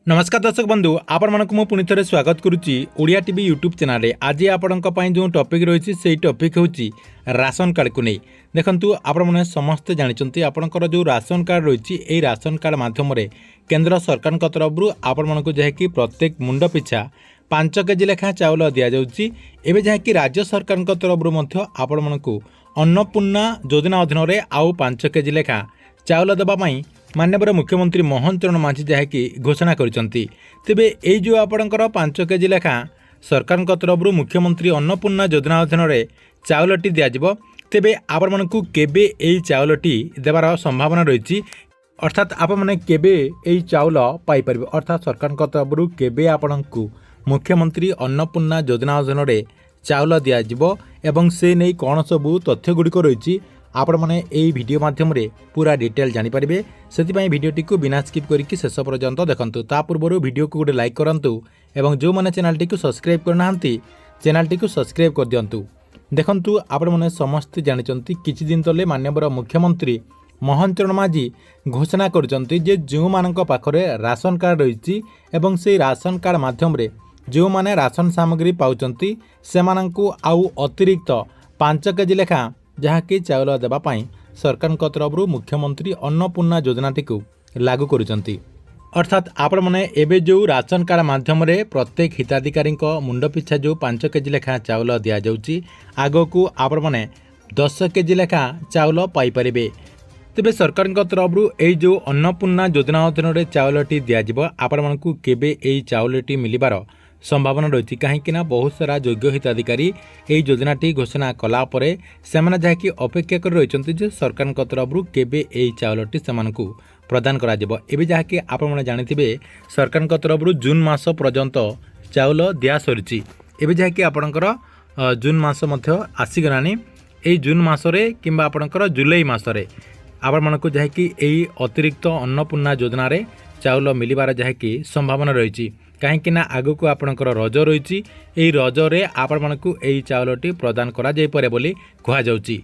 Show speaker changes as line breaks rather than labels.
नमस्कार दर्शक बंधु आपण मानक मु पुनि थरे स्वागत करुच्ची ओडिया टीवी यूट्यूब चैनल रे। आज आपण जो टॉपिक रही से टॉपिक होची राशन कार्ड को नहीं देखंतु आपण माने समस्त जानिचंती आपणकर जो राशन कार्ड रही ए राशन कार्ड माध्यम रे केंद्र सरकार तरफ आपण मानक जहाँकि प्रत्येक मुंड पिछा 5 केजी लेखा चाउल दि जाउची। एबे जहाँकि राज्य सरकार तरफ आपण मानक अन्नपूर्णा योजना अधीन रे आउ 5 केजी लेखा चाउल देवाई माननीय मुख्यमंत्री मोहन चरण मांझी जहाँकि घोषणा करते तेबे ये जो आपणकर 5 केजी लेखा सरकार तरफ मुख्यमंत्री अन्नपूर्णा योजना अधीन में चाउलटी दिज्व तेबे आपण मानकु केबे एई चाउलटी देवार संभावना रही अर्थात आपण माने केबे एई चाउल पाई परिबे अर्थात सरकार तरफ केबे आपणकु मुख्यमंत्री अन्नपूर्णा योजना अधीन में चाउल दिज्व एवं से नहीं कौन सबू तथ्य गुड़िक रही आपण मैंने यही वीडियो माध्यम रे पूरा डिटेल जानीपारे से वीडियोटी को बिना स्किप करके शेष पर्यंत देखंतु। ता पूर्व वीडियो को गोटे लाइक करूँ एवं जो मैंने चैनल को सब्सक्राइब करना चैनल को सब्सक्राइब कर दिंतु। देखंतु आपण मैंने समस्त जानते किछि दिन तले माननीय मुख्यमंत्री मोहन चरण मांझी घोषणा करछंती जे जो मानक पाखरे राशन कार्ड रही एवं से राशन कार्ड माध्यम रे जो माने राशन सामग्री पाउचंती सेमानंकु आउ अतिरिक्त 5 केजी लेखा जहाँकि चाउल देवाई सरकार तरफ मुख्यमंत्री अन्नपूर्णा योजनाटी को लागू करुचंती। अर्थात आपण मैंने एवं जो राशन कार्ड माध्यम रे प्रत्येक हिताधिकारी मुंड पिछा जो 5 केजी लेखा चाउल दि जाउची आग को आपण मैंने 10 केजी लेखा चाउल पाइपर। तेबे सरकार तरफ यही जो अन्नपूर्णा योजना अधीन में चाउलटी दिज्व आपण मानकु केबे एई चाउलटी मिलिबार संभावना रही कहीं बहुत सारा योग्य हिताधिकारी यही योजनाटी घोषणा कलापर से जहाँकि अपेक्षा कर रही सरकार तरफ केबे एई चाउलटी से प्रदान करा जिवो। एबे जहाँकि आपण माने जानिथिबे सरकार तरफ जून मास पर्यंत चाउल दिया सरीची एबे जहाँकि आपणकर जून मास मध्य आसीगलानी एई जून मासरे किंबा आपणकर जुलाई मासरे आपण मानकु जहाँकि एई अतिरिक्त अन्नपूर्णा योजना रे चाउल मिलिबार जहाँकि संभावना रही कहीं आग को आपणकर रज रही रजरे आपण मानकु एई चाउलटी प्रदान करा जाय पारे बोली कहा जाउची।